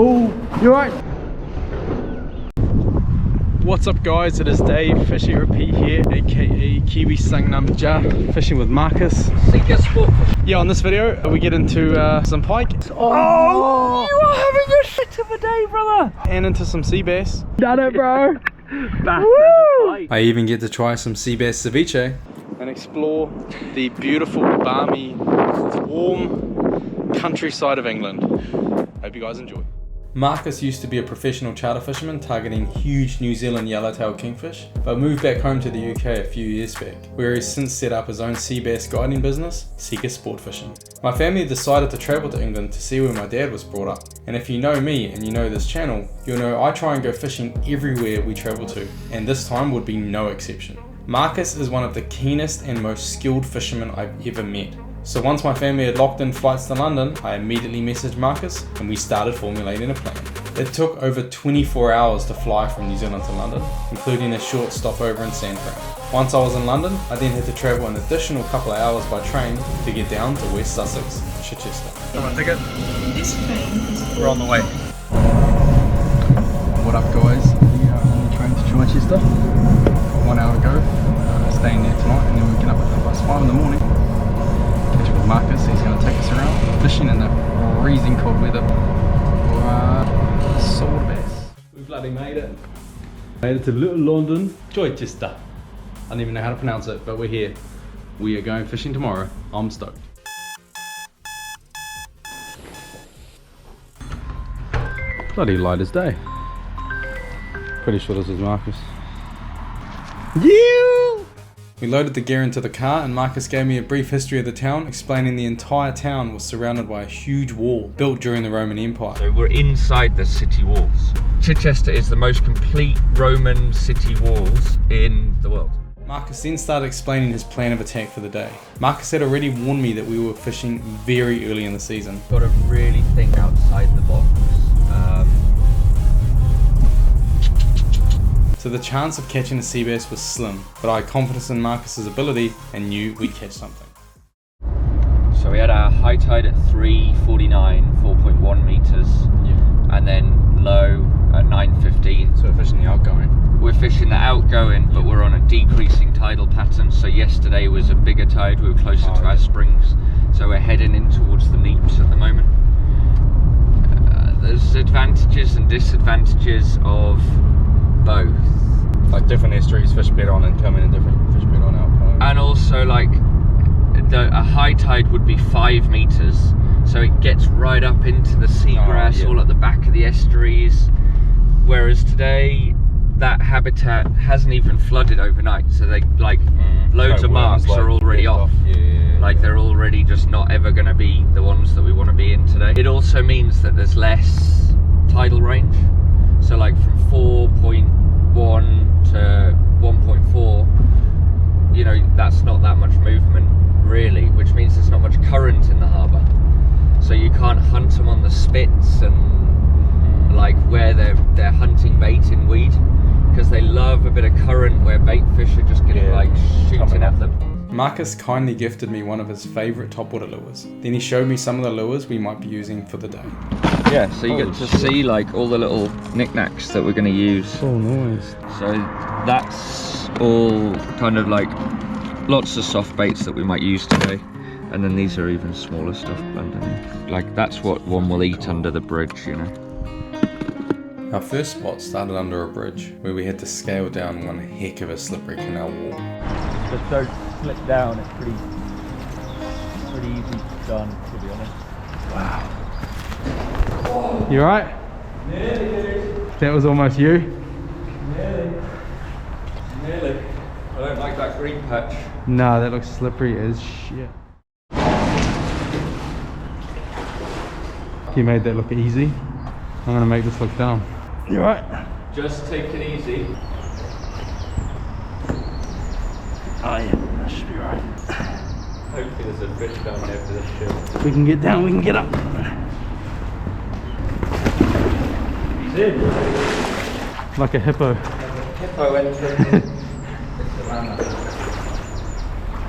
Oh, you alright? What's up guys, it is Dave, Fishy Repeat here, aka Kiwi Sangnam Ja, fishing with Marcus. Yeah, on this video we get into some pike. Oh, you are having a shit of a day, brother! And into some sea bass. Done it, bro! I even get to try some sea bass ceviche and explore the beautiful, balmy, warm countryside of England. Hope you guys enjoy. Marcus used to be a professional charter fisherman targeting huge New Zealand yellowtail kingfish, but moved back home to the UK a few years back, where he's since set up his own sea bass guiding business, Seeker Sport Fishing. My family decided to travel to England to see where my dad was brought up, and if you know me and you know this channel, you'll know I try and go fishing everywhere we travel to, and this time would be no exception. Marcus is one of the keenest and most skilled fishermen I've ever met. So once my family had locked in flights to London, I immediately messaged Marcus and we started formulating a plan. It took over 24 hours to fly from New Zealand to London, including a short stopover in San Fran. Once I was in London, I then had to travel an additional couple of hours by train to get down to West Sussex, Chichester. Come on, ticket. We're on the way. What up guys? We are on the train to Chichester. 1 hour to go. Staying there tonight and then we get up at 5:30 in the morning. Catch up with Marcus, he's going to take us around fishing in the freezing cold weather for sword bass. We bloody made it. Made it to little London, Chichester. I don't even know how to pronounce it, but we're here. We are going fishing tomorrow. I'm stoked. Bloody light as day. Pretty sure this is Marcus. Yeah! We loaded the gear into the car and Marcus gave me a brief history of the town, explaining the entire town was surrounded by a huge wall built during the Roman Empire. So we're inside the city walls. Chichester is the most complete Roman city walls in the world. Marcus then started explaining his plan of attack for the day. Marcus had already warned me that we were fishing very early in the season. Got to really think outside the box. So the chance of catching a sea bass was slim, but I had confidence in Marcus's ability and knew we'd catch something. So we had our high tide at 3:49, 4.1 meters, Yeah. and then low at 9:15. So we're fishing the outgoing. We're fishing the outgoing, but we're on a decreasing tidal pattern. So yesterday was a bigger tide, we were closer to our springs. So we're heading in towards the neaps at the moment. There's advantages and disadvantages of both. Like different estuaries fish better on incoming and different fish better on outgoing. And also like a high tide would be 5 meters, so it gets right up into the seagrass, all at the back of the estuaries, whereas today that habitat hasn't even flooded overnight, so they like loads of marks like are already off. Like they're already just not ever going to be the ones that we want to be in today. It also means that there's less tidal range, so like from 4.1 to 1.4, you know, that's not that much movement really, which means there's not much current in the harbour, so you can't hunt them on the spits and like where they're hunting bait in weed, because they love a bit of current where bait fish are just getting like shooting at them. Marcus kindly gifted me one of his favourite topwater lures. Then he showed me some of the lures we might be using for the day. Yeah, so you get to see like all the little knickknacks that we're going to use. Oh, nice. So that's all kind of like lots of soft baits that we might use today. And then these are even smaller stuff underneath. Like that's what one will eat under the bridge, you know. Our first spot started under a bridge where we had to scale down one heck of a slippery canal wall. Just don't slip down, it's pretty easy done, to be honest. Wow. You alright? Nearly. That was almost you? Nearly. I don't like that green patch. Nah, that looks slippery as shit. You made that look easy. I'm gonna make this look dumb. You alright? Just take it easy. Oh yeah, that should be right. Hopefully there's a fish down there for this shit. We can get down, we can get up. He's in. Like a hippo. Hippo entering.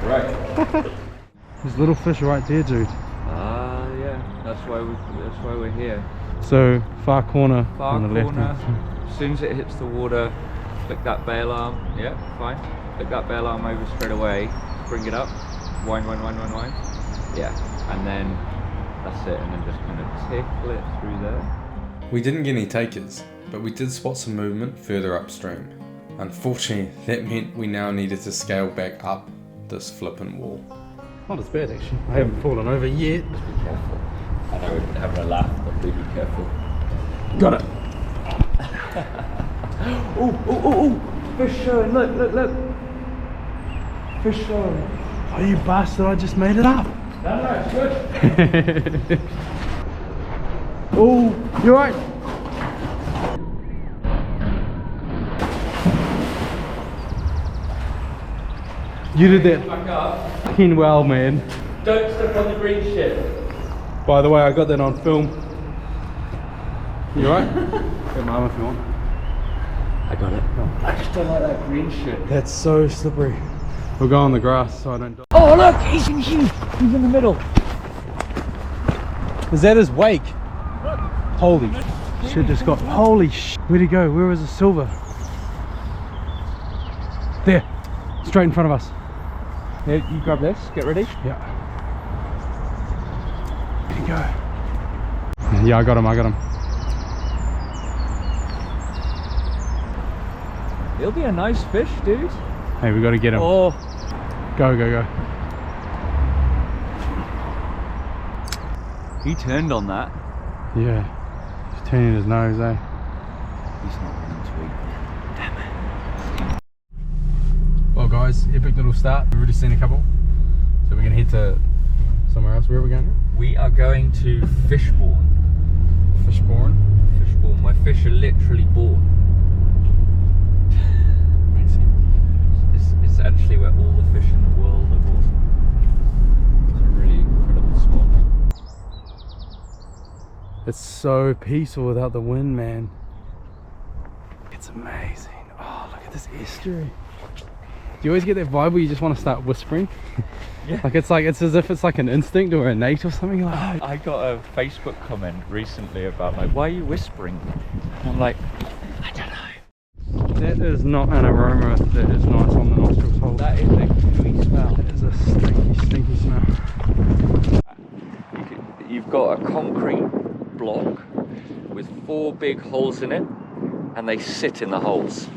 Right. There's little fish right there, dude. Yeah. That's why we're here. So far corner Far on the corner. left. As soon as it hits the water, flick that bail arm. Yeah, fine. Flick that bail arm over straight away. Bring it up. Wind. Yeah, and then that's it. And then just kind of tickle it through there. We didn't get any takers, but we did spot some movement further upstream. Unfortunately, that meant we now needed to scale back up this flippin' wall. Not as bad actually. I haven't fallen over yet. Just be careful. I know we're having a laugh, but please be careful. Got it. Oh! Fish showing, look. Fish showing. Oh, you bastard, I just made it up. No, it's good. Oh, you're right. You did that Back up. fucking well, man. Don't step on the green shit. By the way, I got that on film. You alright? Get my arm if you want. I got it. I just don't like that green shit. That's so slippery. We'll go on the grass so I don't die. Oh look, he's in here. He's in the middle. Is that his wake? Holy shit, just got. Holy shit. Where'd he go? Where was the silver? There. Straight in front of us. Yeah, you grab this, get ready. Yeah. Where'd he go? Yeah, I got him. He'll be a nice fish, dude. Hey, we got to get him. Oh. Go. He turned on that. Yeah. He's turning his nose, eh? He's not going to eat. Damn it. Well guys, epic little start. We've already seen a couple. So we're going to head to somewhere else. Where are we going now? We are going to Fishbourne. Fishbourne. Fishbourne, where fish are literally born. It's actually where all the fish in the world are born. It's a really incredible spot. It's so peaceful without the wind, man. It's amazing. Oh, look at this estuary. Do you always get that vibe where you just want to start whispering? Yeah. It's as if it's like an instinct or innate or something like. I got a Facebook comment recently about like, why are you whispering? And I'm like, I don't know. That is not an aroma that is nice on the nostrils hole. That is a gooey smell. That is a stinky smell. You've got a concrete block with 4 big holes in it, and they sit in the holes.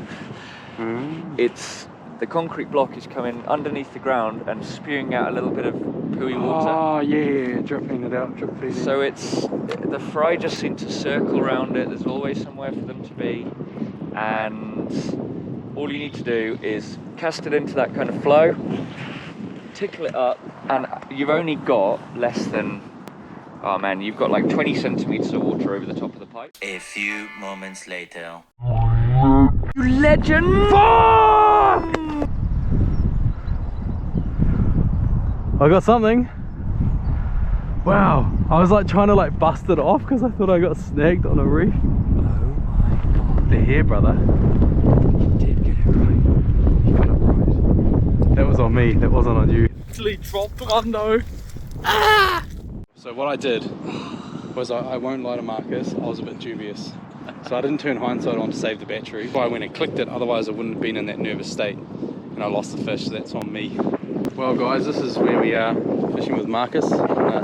The concrete block is coming underneath the ground and spewing out a little bit of pooey water. Oh yeah, dripping it out, drip feeding. So the fry just seem to circle around it. There's always somewhere for them to be, and all you need to do is cast it into that kind of flow, tickle it up, and you've only got less than, oh man, you've got like 20 centimeters of water over the top of the pipe. A few moments later. You legend! I got something. Wow, I was like trying to like bust it off because I thought I got snagged on a reef. Oh my god. They're here, brother. You did get it right. You got it right. That was on me, that wasn't on you. Actually dropped one though. Ah! So what I did was, I won't lie to Marcus, I was a bit dubious. So I didn't turn hindsight on to save the battery. So I went and clicked it, otherwise I wouldn't have been in that nervous state. And I lost the fish, so that's on me. Well guys, this is where we are fishing with Marcus,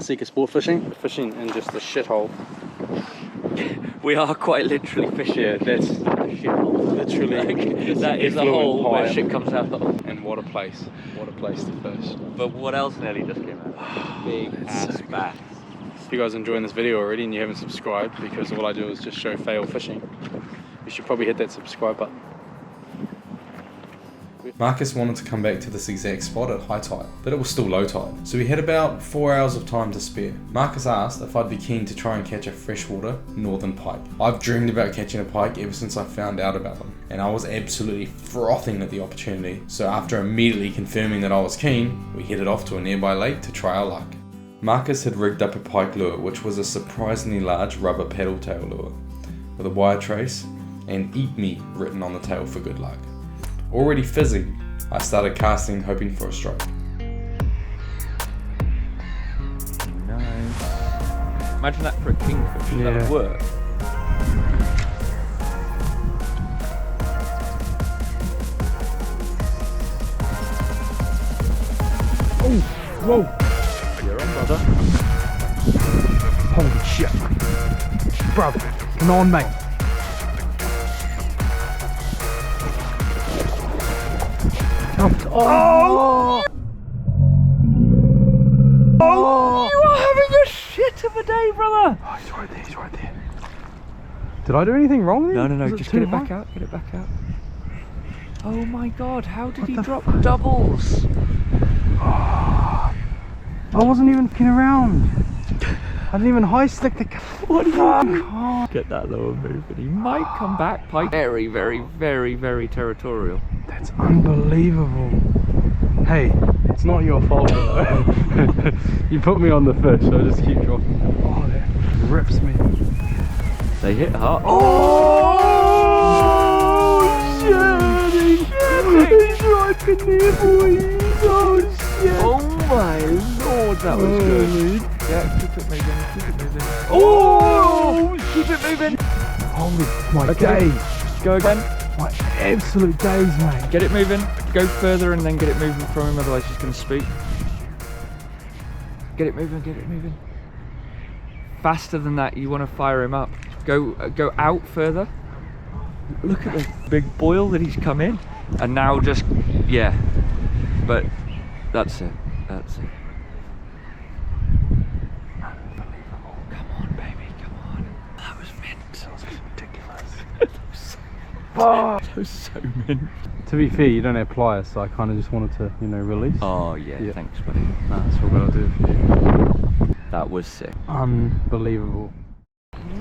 Seeker Sport Fishing. Fishing in just a shithole. We are quite literally fishing. Yeah, that's a shithole. Literally. That is a hole where shit comes out of. And what a place to fish. But what else nearly just came out? Big ass bass. If you guys are enjoying this video already and you haven't subscribed, because all I do is just show fail fishing, you should probably hit that subscribe button. Marcus wanted to come back to this exact spot at high tide, but it was still low tide, so we had about 4 hours of time to spare. Marcus asked if I'd be keen to try and catch a freshwater Northern Pike. I've dreamed about catching a pike ever since I found out about them, and I was absolutely frothing at the opportunity, so after immediately confirming that I was keen, we headed off to a nearby lake to try our luck. Marcus had rigged up a pike lure, which was a surprisingly large rubber paddle tail lure, with a wire trace and "Eat Me" written on the tail for good luck. Already fizzing, I started casting, hoping for a stroke. Nice. Imagine that for a kingfish. Yeah. That would work. Oh, whoa. You're on, brother. Holy shit. Bro, come on, mate. Oh! Oh! You are having a shit of a day, brother! Oh, he's right there, he's right there. Did I do anything wrong there? No, Was it just too get it high? back out, get it back out. Oh my god, how did he drop doubles? I wasn't even fucking around. I didn't even high stick the. What are you? Get that lower moving. He might come back, Pike. Very, very, very, very territorial. That's unbelievable. Hey, it's not your fault though. You put me on the fish, so I just keep dropping. Oh, that rips me. They hit hard. Oh, shit! He's right in there, boys. Oh shit! Oh my lord, that was good. Yeah, keep it moving, keep it moving. Oh! Keep it moving. Holy my days! Go again. My absolute days, mate. Get it moving. Go further and then get it moving from him, otherwise he's going to spook. Get it moving, get it moving. Faster than that, you want to fire him up. Go out further. Look at the big boil that he's come in. And now just, yeah. But that's it, that's it. Unbelievable. Come on, baby, come on. That was mint. That was ridiculous. That was so mint. To be fair, you don't have pliers, so I kind of just wanted to, you know, release. Oh yeah, thanks buddy. Nah, that's what I'll do for you. That was sick. Unbelievable.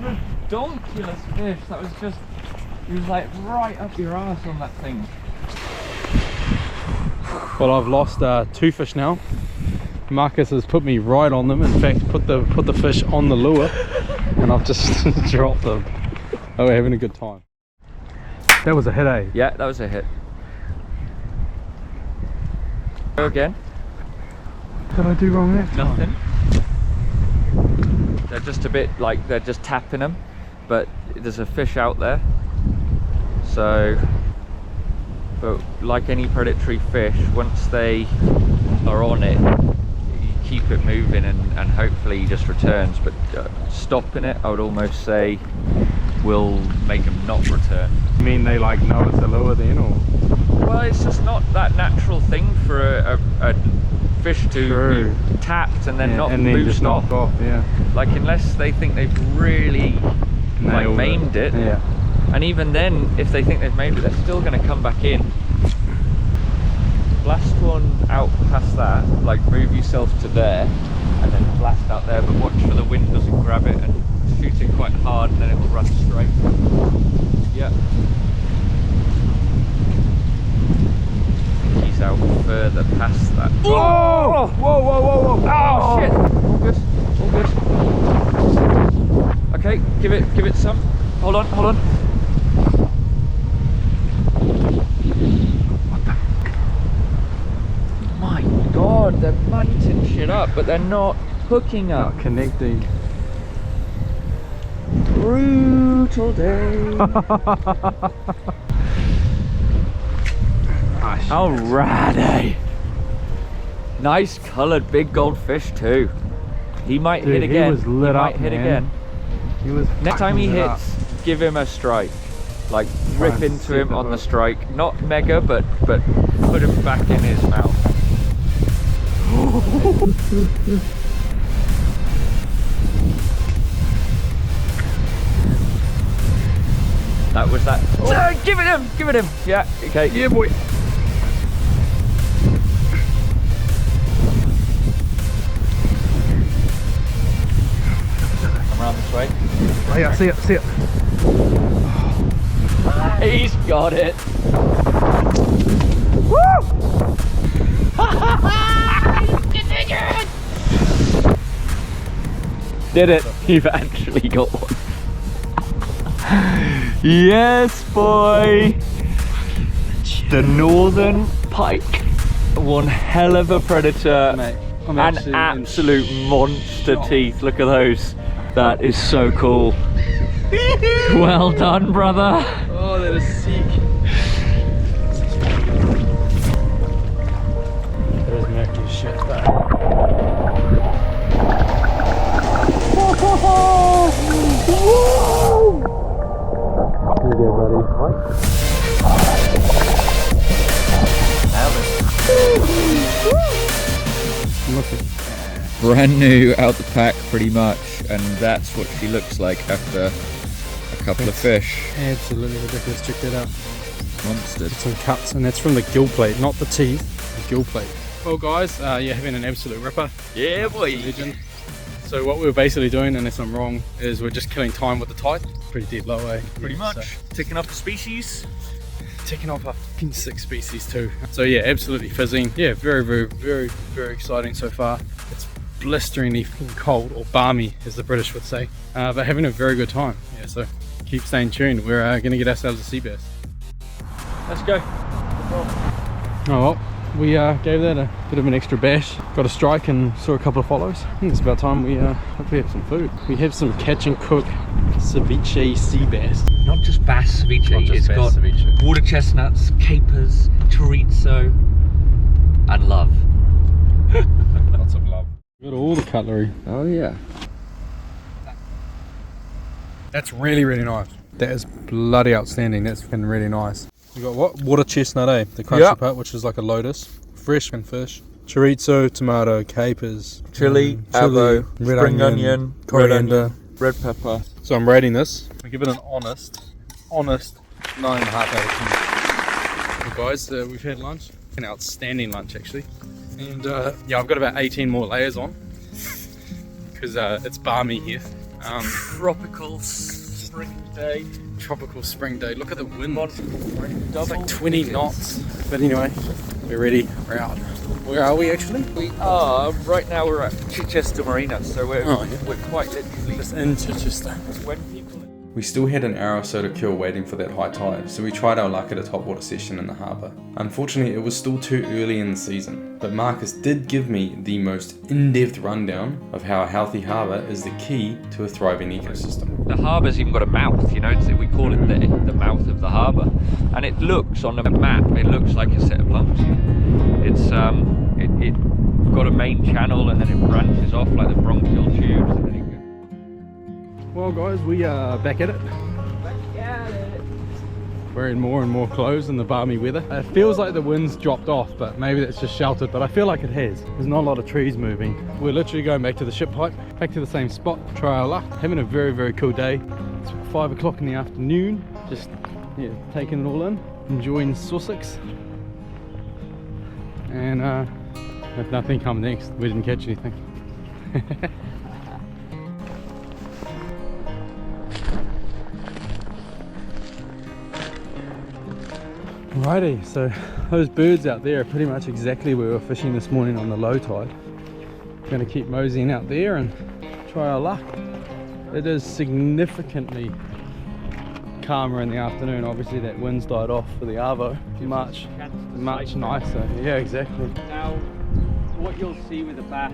Ridiculous fish. That was just, he was like right up your arse on that thing. Well, I've lost 2 fish now. Marcus has put me right on them. In fact, put the fish on the lure, and I've just dropped them. Oh, we're having a good time. That was a hit, eh? Yeah, that was a hit. Go again. What did I do wrong there? Nothing. They're just a bit like they're just tapping them, but there's a fish out there. So, but like any predatory fish, once they are on it, you keep it moving and hopefully he just returns. But stopping it, I would almost say, will make them not return. You mean they like know it's a lure then, or? Well, it's just not that natural thing for a fish to be tapped and then not and then loosed just knocked off. Yeah. Like unless they think they've really like maimed it. Yeah. And even then, if they think they've maimed it, they're still going to come back in. Blast one out past that, like move yourself to there, and then blast out there. But watch for the wind doesn't grab it and shoot it quite hard, and then it will run straight. Yeah. He's out further past that. Oh! Whoa, whoa, whoa, whoa! Oh shit! All good, all good. Okay, give it some. Hold on, hold on. What the? My god, they're munting shit up, but they're not hooking up. Not connecting. Brutal day. How rad, eh? Nice coloured big goldfish too. He might Dude, hit again. He was lit might up, hit man. again. He was. Next time he fucking lit hits, give him a strike. Like rip and into see him the on the hook. strike. Not mega, but put him back in his mouth. That was that. Oh. Give it him! Give it him! Yeah, okay. Yeah, boy. Come around this way. Oh, yeah, see it, see it. He's got it. Did it? You've actually got one. Yes, boy. The Northern Pike. One hell of a predator. Mate, I'm and actually absolute monster teeth. Look at those That is so cool. Well done, brother. Oh, that is sick. That is murky as shit, though. Here you go, buddy. Brand new out the pack pretty much, and that's what she looks like after a couple of fish. Absolutely ridiculous. Check that out. Monstered. Some cuts, and that's from the gill plate, not the teeth, the gill plate. Well guys, you're having an absolute ripper. Yeah, boy. Legend. So what we're basically doing, unless I'm wrong, is we're just killing time with the tide. Pretty dead low, eh? Pretty much. So, Ticking off the species. ticking off a fucking 6 species too. So yeah, absolutely fizzing. Yeah, very exciting so far. It's blisteringly cold, or balmy as the British would say, but having a very good time. Yeah, so keep staying tuned. We're gonna get ourselves a sea bass. Let's go. Oh well, we gave that a bit of an extra bash, got a strike and saw a couple of follows. I think it's about time we hopefully have some food. We have some catch and cook ceviche sea bass. Not just bass ceviche, Not just it's bass got ceviche. water chestnuts, capers, chorizo, and love. Lots of love. Got all the cutlery. Oh yeah. That's really nice. That is bloody outstanding. That's been really nice. You got what? Water chestnut, eh? The crunchy part, which is like a lotus. Fresh and fish. Chorizo, tomato, capers, Chili, avo, red spring onion, coriander, red pepper. So I'm rating this. I give it an honest 9.5 out of 10. Well guys, we've had lunch. An outstanding lunch actually. And yeah, I've got about 18 more layers on because it's balmy here. Tropical spring day. Tropical spring day. Look at the wind. It's Double like 20 knots. But anyway, we're ready. We're out. Where are we actually? We are, right now we're at Chichester Marina, so we're quite literally Just in Chichester. when people... We still had an hour or so to kill waiting for that high tide, so we tried our luck at a topwater session in the harbour. Unfortunately, it was still too early in the season, but Marcus did give me the most in-depth rundown of how a healthy harbour is the key to a thriving ecosystem. The harbour's even got a mouth, you know, we call it the mouth of the harbour. And it looks, on the map, it looks like a set of lumps. It's, it got a main channel and then it branches off like the bronchial tubes and then it goes. Well guys, we are back at it. Wearing more and more clothes in the balmy weather. It feels like the wind's dropped off, but maybe that's just sheltered, but I feel like it has. There's not a lot of trees moving. We're literally going back to the ship pipe, back to the same spot, try our luck. Having a very cool day. It's 5 o'clock in the afternoon. Just yeah, taking it all in, enjoying Sussex. And if nothing comes next, we didn't catch anything. Alrighty, so those birds out there are pretty much exactly where we were fishing this morning on the low tide. Going to keep moseying out there and try our luck. It is significantly calmer in the afternoon. Obviously that wind's died off for the arvo. Much nicer. Yeah, exactly. Now, what you'll see with the bass,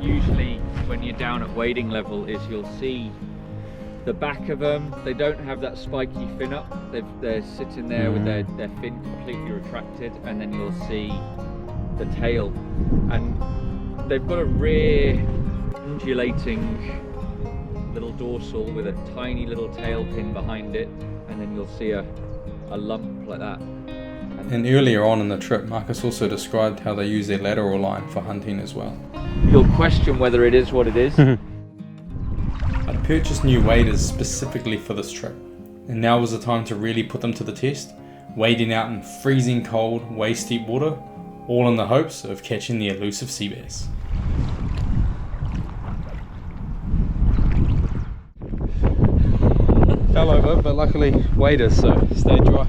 usually when you're down at wading level, is you'll see the back of them. They don't have that spiky fin up. They're sitting there with their fin completely retracted, and then you'll see the tail. And they've got a rear undulating little dorsal with a tiny little tail pin behind it, and then you'll see a lump like that. And earlier on in the trip, Marcus also described how they use their lateral line for hunting as well. You'll question whether it is what it is. I purchased new waders specifically for this trip, and now was the time to really put them to the test, wading out in freezing cold, waist deep water, all in the hopes of catching the elusive sea bass. Fell over, but luckily waders, so stay dry.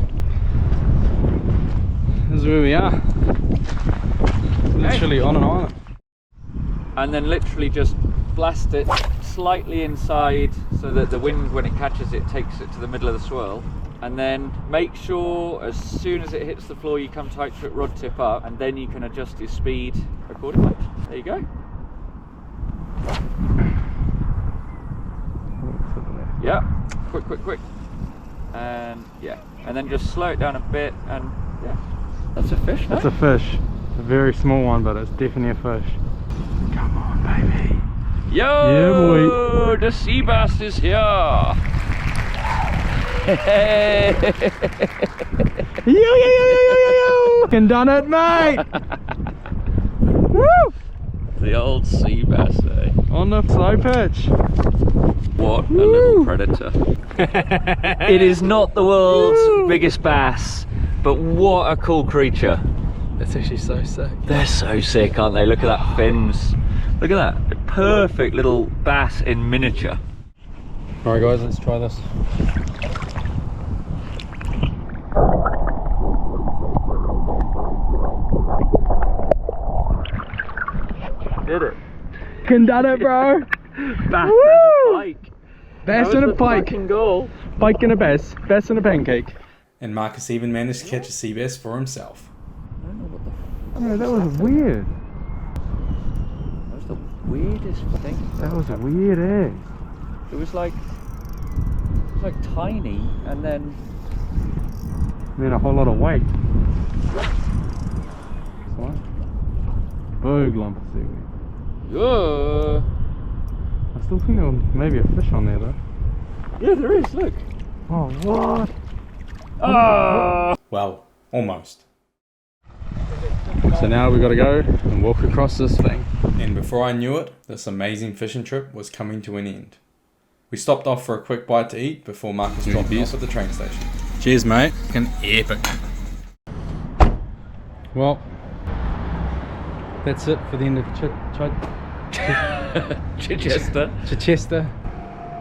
This is where we are. Literally on an island. And then literally just blast it slightly inside so that the wind, when it catches it, takes it to the middle of the swirl. And then make sure as soon as it hits the floor you come tight to it, rod tip up, and then you can adjust your speed accordingly. There you go. Yeah, quick. And yeah, and then just slow it down a bit, and yeah, that's a fish, no? It's a fish. A very small one, but it's definitely a fish. Come on, baby. Yo, yeah, boy. The sea bass is here. Yo. Fucking done it, mate. Woo! The old sea bass, eh? On the slow pitch. What a little predator. It is not the world's biggest bass, but what a cool creature. That's actually so sick. They're so sick, aren't they? Look at that fins. Look at that. A perfect little bass in miniature. Alright guys, let's try this. Did it? Can done it, bro. Bass and a pike. Bass and a pike. Goal. Pike and a bass. Bass and a pancake. And Marcus even managed to catch a sea bass for himself. I don't know what the Yeah, that was weird. That was the weirdest thing. That was weird, eh? It was like tiny, and then A whole lot of weight. What? Big lump of seaweed. I still think there was maybe a fish on there though. Yeah, there is, look. Oh, what? Well, almost. So now we got to go and walk across this thing. And before I knew it, this amazing fishing trip was coming to an end. We stopped off for a quick bite to eat before Marcus dropped me off at the train station. Cheers, mate. Fucking epic. Well, that's it for the end of Chichester.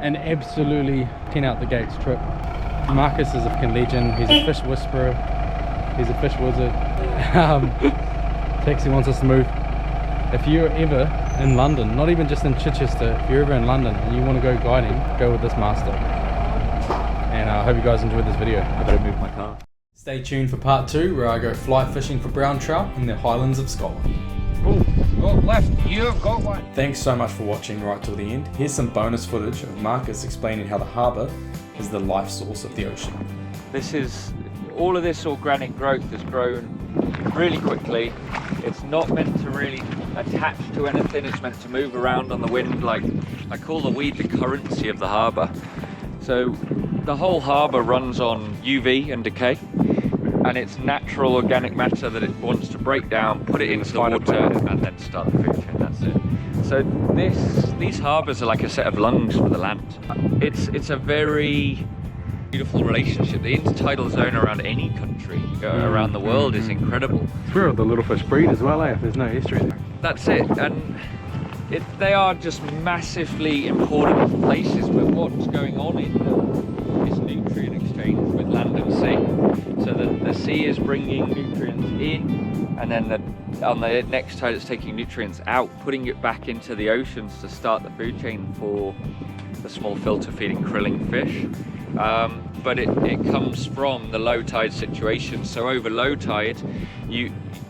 An absolutely 10 out the gates trip. Marcus is a fucking legend. He's a fish whisperer. He's a fish wizard. Taxi wants us to move. If you're ever in London, not even just in Chichester, if you're ever in London and you want to go guiding, go with this master. And I hope you guys enjoyed this video. I better move my car. Stay tuned for part 2 where I go fly fishing for brown trout in the Highlands of Scotland. Go left, you've got one. Thanks so much for watching right till the end. Here's some bonus footage of Marcus explaining how the harbour is the life source of the ocean. All of this organic growth has grown really quickly. It's not meant to really attach to anything. It's meant to move around on the wind. Like, I call the weed the currency of the harbour. So the whole harbour runs on UV and decay, and it's natural organic matter that it wants to break down, put it into the water, and then start the food chain. That's it. So these harbours are like a set of lungs for the land. It's a very beautiful relationship. The intertidal zone around any country around the world is incredible. It's where the little fish breed as well, eh? If there's no estuary there. That's it, and they are just massively important places where what's going on in this nutrient exchange with land and sea. So the sea is bringing nutrients in, and then on the next tide it's taking nutrients out, putting it back into the oceans to start the food chain for the small filter feeding krilling fish. But it comes from the low tide situation. So over low tide,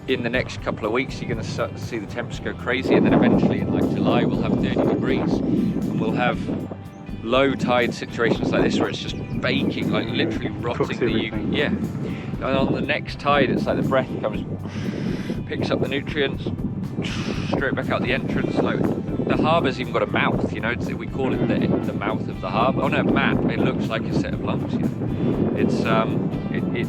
in the next couple of weeks you're going to start to see the temps go crazy, and then eventually in like July we'll have 30 degrees, and we'll have low tide situations like this where it's just baking, like literally rotting the yeah. And on the next tide it's like the breath comes, picks up the nutrients straight back out the entrance. Like the harbour's even got a mouth, you know. We call it the mouth of the harbour. On a map it looks like a set of lungs, you know. It's it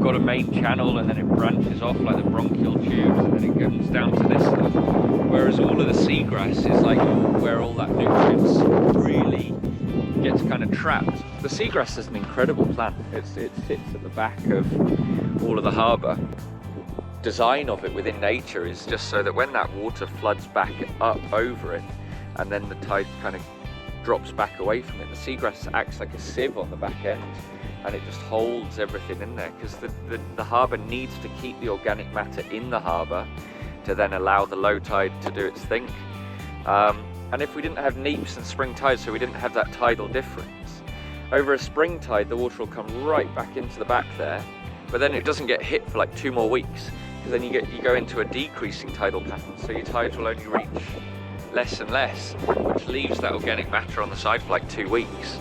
got a main channel, and then it branches off like the bronchial tubes, and then it comes down to this stuff. Whereas all of the seagrass is like where all that nutrients really gets kind of trapped. The seagrass is an incredible plant. It sits at the back of all of the harbour. Design of it within nature is just so that when that water floods back up over it, and then the tide kind of drops back away from it, the seagrass acts like a sieve on the back end, and it just holds everything in there, because the harbour needs to keep the organic matter in the harbour to then allow the low tide to do its thing. And if we didn't have neaps and spring tides, so we didn't have that tidal difference, over a spring tide the water will come right back into the back there, but then it doesn't get hit for like 2 more weeks, because then you go into a decreasing tidal pattern, so your tides will only reach less and less, which leaves that organic matter on the side for like 2 weeks.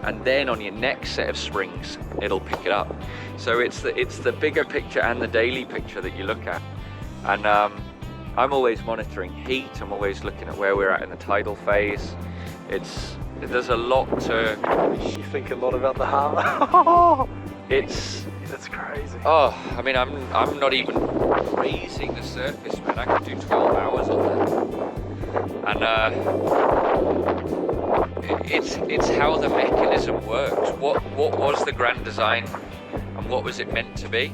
and then on your next set of springs it'll pick it up. So it's the bigger picture and the daily picture that you look at. And I'm always monitoring heat, I'm always looking at where we're at in the tidal phase. There's a lot to... You think a lot about the harbour. It's crazy. Oh, I mean, I'm not even raising the surface, man. I could do 12 hours on that. And it's how the mechanism works. What was the grand design, and what was it meant to be,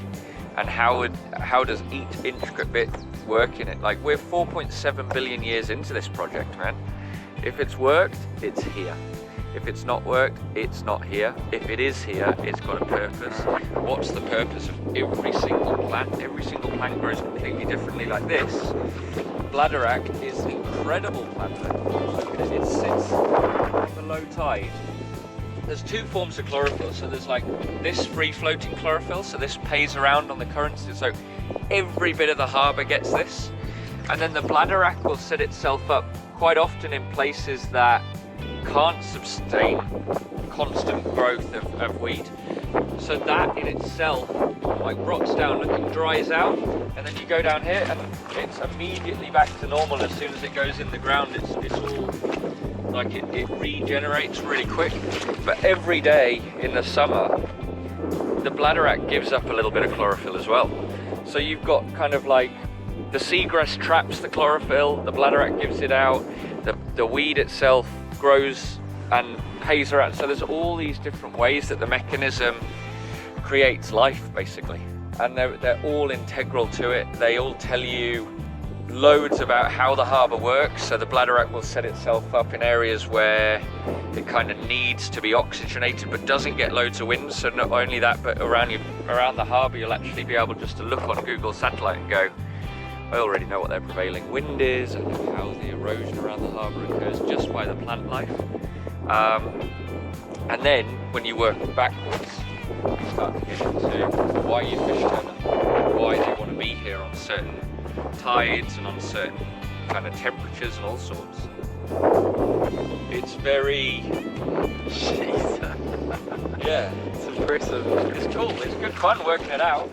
and how does each intricate bit work in it? Like, we're 4.7 billion years into this project, man. If it's worked, it's here. If it's not worked, it's not here. If it is here, it's got a purpose. What's the purpose of every single plant? Every single plant grows completely differently. Like this, bladderwrack is an incredible plant. Look at it, it sits on the low tide. There's two forms of chlorophyll. So there's like this free-floating chlorophyll, so this pays around on the currents. So every bit of the harbour gets this. And then the bladderwrack will set itself up quite often in places that can't sustain constant growth of weed. So that in itself like rots down, looking dries out, and then you go down here and it's immediately back to normal. As soon as it goes in the ground, it's all like it regenerates really quick. But every day in the summer, the bladderwrack gives up a little bit of chlorophyll as well. So you've got kind of like the seagrass traps the chlorophyll, the bladderwrack gives it out, the weed itself grows and pays around. So there's all these different ways that the mechanism creates life, basically, and they're all integral to it. They all tell you loads about how the harbour works. So the bladderwrack will set itself up in areas where it kind of needs to be oxygenated but doesn't get loads of wind. So not only that, but around the harbour you'll actually be able just to look on Google Satellite and go, I already know what their prevailing wind is and how the erosion around the harbour occurs just by the plant life. And then when you work backwards, you start to get into why you fish turtle, why they want to be here on certain tides and on certain kind of temperatures and all sorts. It's very... yeah, it's impressive. It's cool, it's good fun working it out.